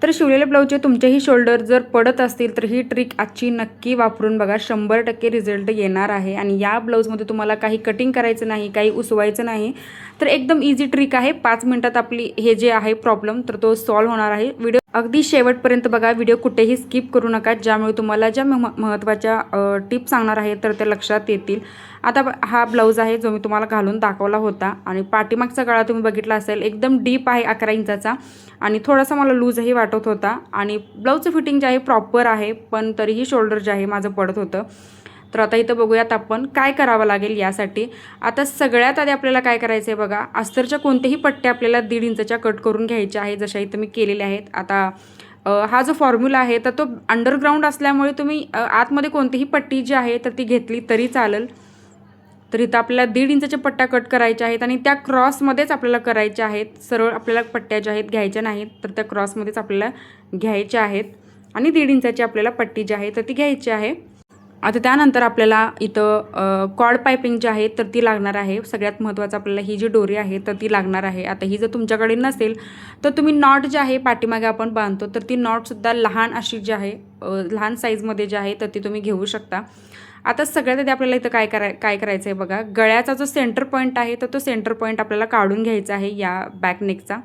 तर शिवलेल्या ब्लाऊजचे तुमचेही शोल्डर जर पडत असतील तर ही ट्रिक आजची नक्की वापरून बघा, 100% रिझल्ट येणार आहे. आणि या ब्लाऊजमध्ये तुम्हाला काही कटिंग करायचं नाही, काही उसवायचं नाही, तर एकदम इझी ट्रिक आहे. 5 मिनिटात आपली हे जे आहे प्रॉब्लेम तर तो सॉल्व्ह होणार आहे. व्हिडिओ अगदी शेवटपर्यंत बघा, व्हिडिओ कुठेही स्किप करू नका, ज्यामुळे तुम्हाला ज्या महत्त्वाच्या टिप्स सांगणार आहे तर त्या लक्षात येतील. आता हा ब्लाऊज आहे जो मी तुम्हाला घालून दाखवला होता आणि पाठीमागचा गळा तुम्ही बघितला असेल, एकदम डीप आहे 11 इंचाचा आणि थोडासा मला लूजही वाटत होता. आणि ब्लाऊजचं फिटिंग जे आहे प्रॉपर आहे, पण तरीही शोल्डर जे आहे माझं पडत होतं. तर आता इथं बघूयात आपण काय करावं लागेल यासाठी. आता सगळ्यात आधी आपल्याला काय करायचं आहे बघा, अस्तरच्या कोणत्याही पट्ट्या आपल्याला 1.5 इंचाच्या कट करून घ्यायच्या आहे, जशा इथं मी केलेल्या आहेत. आता हा जो फॉर्म्युला आहे तर तो अंडरग्राऊंड असल्यामुळे तुम्ही आतमध्ये कोणतीही पट्टी जी आहे तर ती घेतली तरी चालेल. तर इथं आपल्याला 1.5 इंचाच्या पट्ट्या कट करायच्या आहेत आणि त्या क्रॉसमध्येच आपल्याला करायच्या आहेत. सरळ आपल्याला पट्ट्या ज्या आहेत घ्यायच्या नाहीत, तर त्या क्रॉसमध्येच आपल्याला घ्यायच्या आहेत आणि 1.5 इंचाची आपल्याला पट्टी जी आहे तर ती घ्यायची आहे. आता त्यानंतर आपल्याला इथं कॉर्ड पायपिंग जी आहे तर ती लागणार आहे. सगळ्यात महत्त्वाचं आपल्याला ही जी दोरी आहे तर ती लागणार आहे. आता ही जर तुमच्याकडे नसेल तर तुम्ही नॉट जी आहे पाठीमागे आपण बांधतो तर ती नॉटसुद्धा लहान अशी जी आहे, लहान साईजमध्ये जी आहे तर ती तुम्ही घेऊ शकता. आता सगळ्यात आधी आपल्याला इथं काय करायचं आहे बघा, गळ्याचा जो सेंटर पॉईंट आहे तर तो सेंटर पॉईंट आपल्याला काढून घ्यायचा आहे या बॅक नेकचा.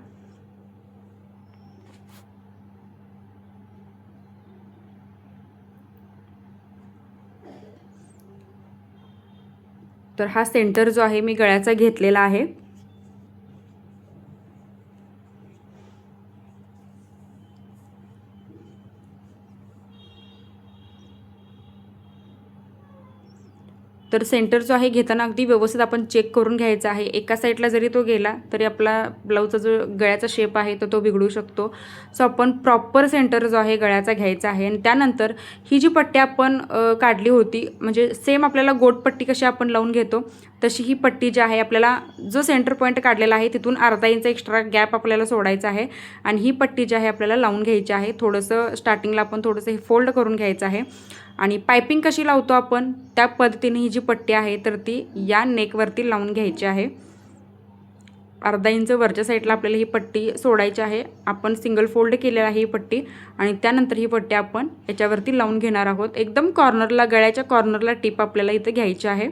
तर हा सेंटर जो आहे मी गळ्याचा घेतलेला आहे. तर सेंटर जो आहे घेताना अगदी व्यवस्थित आपण चेक करून घ्यायचा आहे. एका साईडला जरी तो गेला तरी आपला ब्लाऊजचा जो गळ्याचा शेप आहे तर तो बिघडू शकतो. सो आपण प्रॉपर सेंटर जो आहे गळ्याचा घ्यायचा आहे. आणि त्यानंतर ही जी पट्टी आपण काढली होती, म्हणजे सेम आपल्याला गोटपट्टी कशी आपण लावून घेतो तशी ही पट्टी जी आहे, आपल्याला जो सेंटर पॉईंट काढलेला आहे तिथून अर्धा इंच एक्स्ट्रा गॅप आपल्याला सोडायचा आहे आणि ही पट्टी जी आहे आपल्याला लावून घ्यायची आहे. थोडंसं स्टार्टिंगला आपण थोडंसं हे फोल्ड करून घ्यायचं आहे. आणि पायपिंग कशी लावतो आपण त्या पद्धतीने ही जी पट्टी आहे तर ती या नेकवरती लावून घ्यायची आहे. अर्धा इंच वरच्या साईडला आपल्याला ही पट्टी सोडायची आहे. आपण सिंगल फोल्ड केलेली आहे ही पट्टी आणि त्यानंतर ही पट्टी आपण याच्यावरती लावून घेणार आहोत. एकदम कॉर्नरला, गळ्याच्या कॉर्नरला टिप आपल्याला इथे घ्यायची आहे.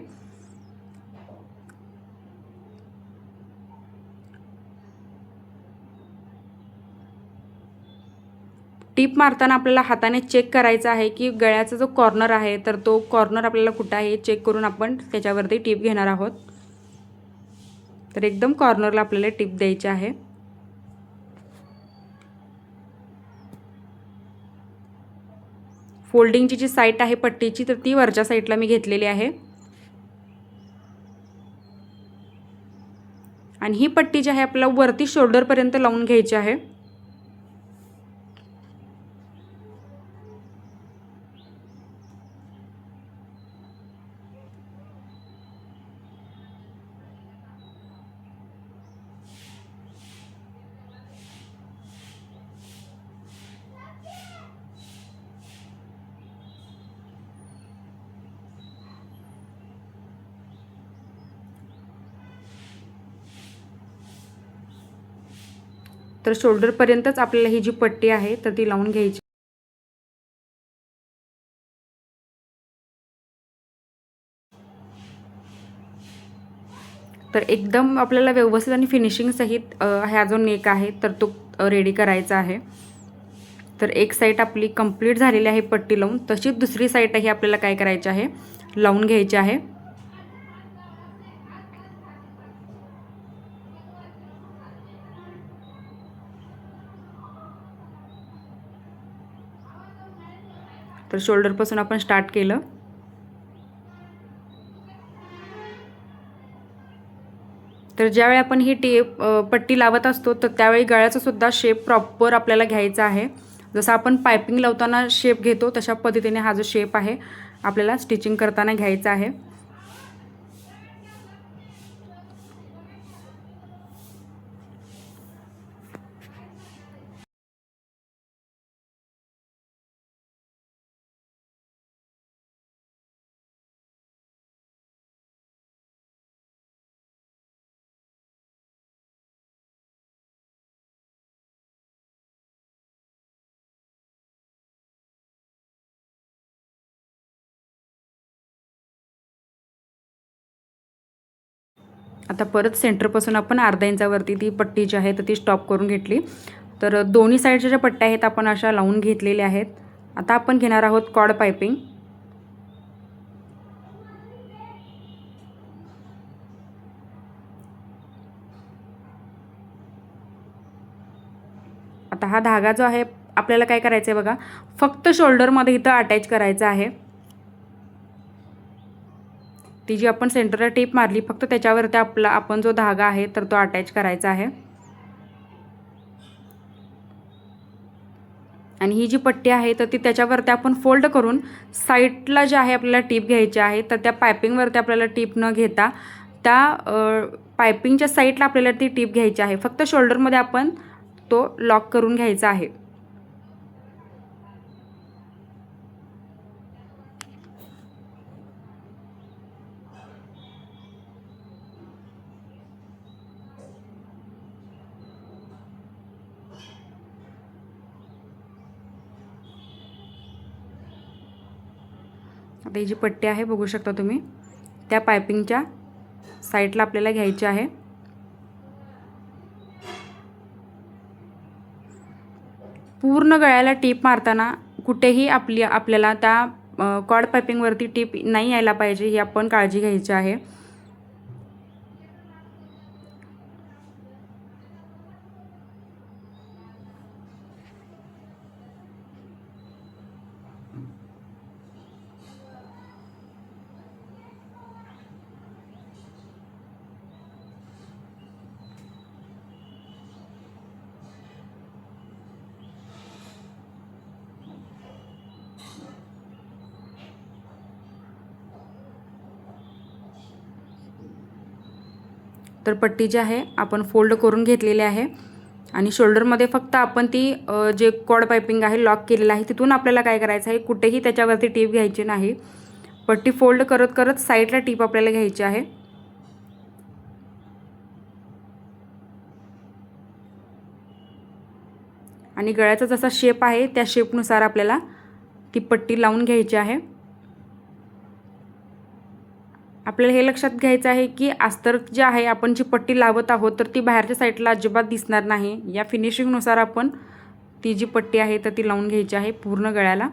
टीप मारताना आपल्याला हाताने चेक करायचा आहे की गळ्याचा जो कॉर्नर आहे तर तो कॉर्नर आपल्याला कुठं आहे चेक करून आपण त्याच्यावरती टीप घेणार आहोत. तर एकदम कॉर्नरला आपल्याला टीप द्यायची आहे. फोल्डिंगची जी साईड आहे पट्टीची तर ती वरच्या साईडला मी घेतलेली आहे. आणि ही पट्टी जी आहे आपल्याला वरती शोल्डरपर्यंत लावून घ्यायची आहे. तर शोल्डरपर्यंतच आपल्याला ही जी पट्टी आहे तर ती लावून घ्यायची. तर एकदम आपल्याला व्यवस्थित आणि फिनिशिंग सहित हा जो नेक आहे तर तो रेडी करायचा आहे. तर एक साईड आपली कंप्लीट झालेली आहे पट्टी लावून, तशीच दुसरी साईडही आपल्याला काय करायची आहे, लावून घ्यायची आहे. तर शोल्डरपासून आपण स्टार्ट केलं. तर ज्यावेळी आपण ही पट्टी लावत असतो तर त्यावेळी गळ्याचा सुद्धा शेप प्रॉपर आपल्याला घ्यायचा आहे. जसं आपण पायपिंग लावताना शेप घेतो तशा पद्धतीने हा जो शेप आहे आपल्याला स्टिचिंग करताना घ्यायचा आहे. आता परत सेंटरपासून आपण अर्धा इंचावरती ती पट्टी जी आहे तर ती स्टॉप करून घेतली. तर दोन्ही साईडच्या ज्या पट्ट्या आहेत आपण अशा लावून घेतलेल्या आहेत. आता आपण घेणार आहोत कॉर्ड पायपिंग. आता हा धागा जो आहे आपल्याला काय करायचं आहे बघा, फक्त शोल्डरमध्ये इथं अटॅच करायचा आहे. ती जी आपण सेंटरला टीप मारली फक्त त्याच्यावरती आपण जो धागा आहे तर तो अटॅच करायचा आहे. आणि ही जी पट्टी आहे तर ती त्याच्यावरती आपण फोल्ड करून साईडला जे आहे आपल्याला टीप घ्यायची आहे. तर त्या पायपिंगवरती आपल्याला टीप न घेता त्या पायपिंगच्या साईडला आपल्याला ती टीप घ्यायची आहे. फक्त शोल्डरमध्ये आपण तो लॉक करून घ्यायचा आहे. आता ही जी पट्टी आहे बघू शकता तुम्ही, त्या पायपिंगच्या साईडला आपल्याला घ्यायची आहे. पूर्ण गळ्याला टीप मारताना कुठेही आपल्याला त्या कॉर्ड पायपिंगवरती टीप नाही यायला पाहिजे, ही आपण काळजी घ्यायची आहे. तर पट्टी जी आहे आपण फोल्ड करून घेतलेली आहे आणि शोल्डरमध्ये फक्त आपण ती जे कॉर्ड पायपिंग आहे लॉक केलेलं आहे तिथून आपल्याला काय करायचं आहे, कुठेही त्याच्यावरती टीप घ्यायची नाही. पट्टी फोल्ड करत करत साईडला टीप आपल्याला घ्यायची आहे. आणि गळ्याचा जसा शेप आहे त्या शेपनुसार आपल्याला ती पट्टी लावून घ्यायची आहे. आपल्याला हे लक्षात घ्यायचं आहे की अस्तर जे आहे आपण जी पट्टी लावत आहोत तर ती बाहेरच्या साईडला अजिबात दिसणार नाही. या फिनिशिंगनुसार आपण ती जी पट्टी आहे तर ती लावून घ्यायची आहे पूर्ण गळ्याला.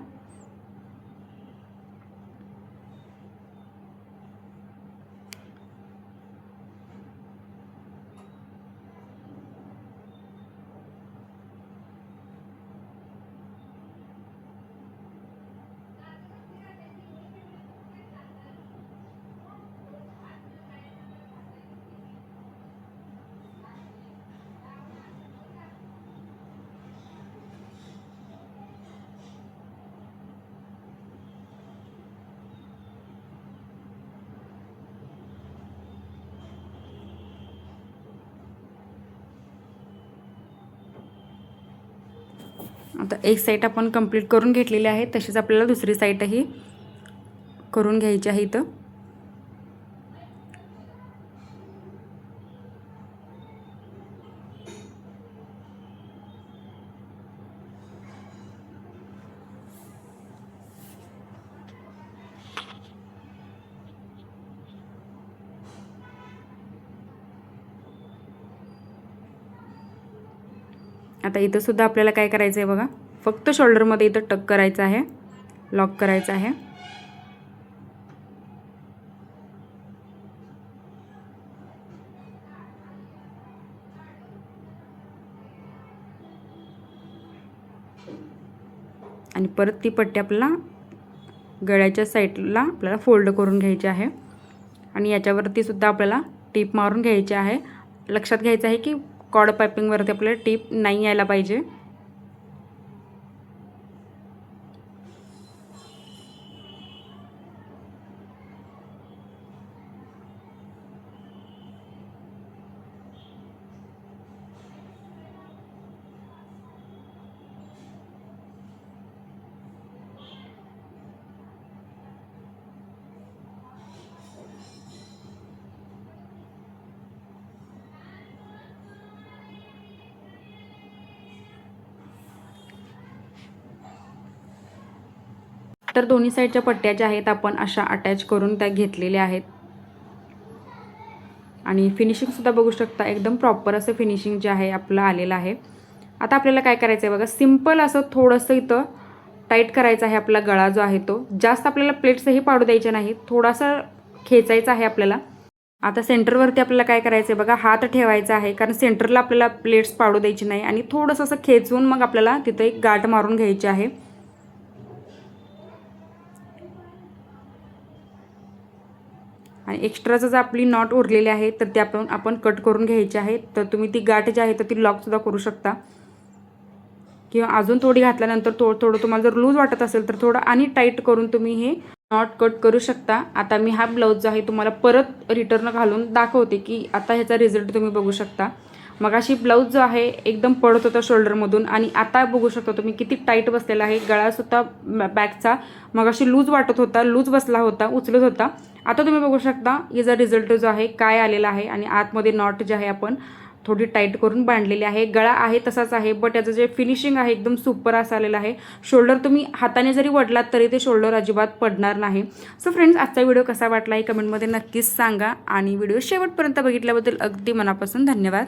आता एक साईड आपण कंप्लीट करून घेतलेली आहे, तशीच आपल्याला दुसरी साईडही करून घ्यायची आहे इथं. आता इथं सुद्धा आपल्याला काय करायचं आहे बघा, फक्त शोल्डरमध्ये इथं टक करायचं आहे, लॉक करायचं आहे. आणि परत ती पट्टी आपल्याला गळ्याच्या साईडला आपल्याला फोल्ड करून घ्यायची आहे आणि याच्यावरती सुद्धा आपल्याला टीप मारून घ्यायची आहे. लक्षात घ्यायचं आहे की कॉर्ड पायपिंगवरती आपल्याला टीप नाही यायला पाहिजे. तर दोन्ही साईडच्या पट्ट्या ज्या आहेत आपण अशा अटॅच करून त्या घेतलेल्या आहेत आणि फिनिशिंगसुद्धा बघू शकता, एकदम प्रॉपर असं फिनिशिंग जे आहे आपलं आलेलं आहे. आता आपल्याला काय करायचं आहे बघा, सिम्पल असं थोडंसं इथं टाईट करायचा आहे आपला गळा जो आहे तो. जास्त आपल्याला प्लेट्सही पाडू द्यायचे नाहीत, थोडासा खेचायचा आहे आपल्याला. आता सेंटरवरती आपल्याला काय करायचं आहे बघा, हात ठेवायचा आहे, कारण सेंटरला आपल्याला प्लेट्स पाडू द्यायची नाही आणि थोडंसं असं खेचून मग आपल्याला तिथं एक गाठ मारून घ्यायची आहे. आणि एक्स्ट्राचं जर आपली नॉट उरलेली आहे तर ते आपण कट करून घ्यायची आहे. तर तुम्ही ती गाठ जी आहे तर ती लॉकसुद्धा करू शकता, किंवा अजून थोडी घातल्यानंतर थोडं तुम्हाला जर लूज वाटत असेल तर थोडं आणि टाईट करून तुम्ही हे नॉट कट करू शकता. आता मी हा ब्लाऊज जो आहे तुम्हाला परत रिटर्न घालून दाखवते की आता ह्याचा रिझल्ट तुम्ही बघू शकता. मगाशी ब्लाऊज जो आहे एकदम पडत होता शोल्डरमधून आणि आता बघू शकता तुम्ही किती टाईट बसलेला आहे. गळासुद्धा बॅकचा मगाशी लूज वाटत होता, लूज बसला होता, उचलत होता. आता तुम्ही बघू शकता याचा रिझल्ट जो आहे काय आलेला आहे. आणि आतमध्ये नॉट जे आहे आपण थोडी टाईट करून बांधलेली आहे. गळा आहे तसाच आहे, बट याचं जे फिनिशिंग आहे एकदम सुपर असं आलेलं आहे. शोल्डर तुम्ही हाताने जरी वडलात तरी ते शोल्डर अजिबात पडणार नाही. सो फ्रेंड्स, आजचा व्हिडिओ कसा वाटला आहे कमेंटमध्ये नक्कीच सांगा आणि व्हिडिओ शेवटपर्यंत बघितल्याबद्दल अगदी मनापासून धन्यवाद.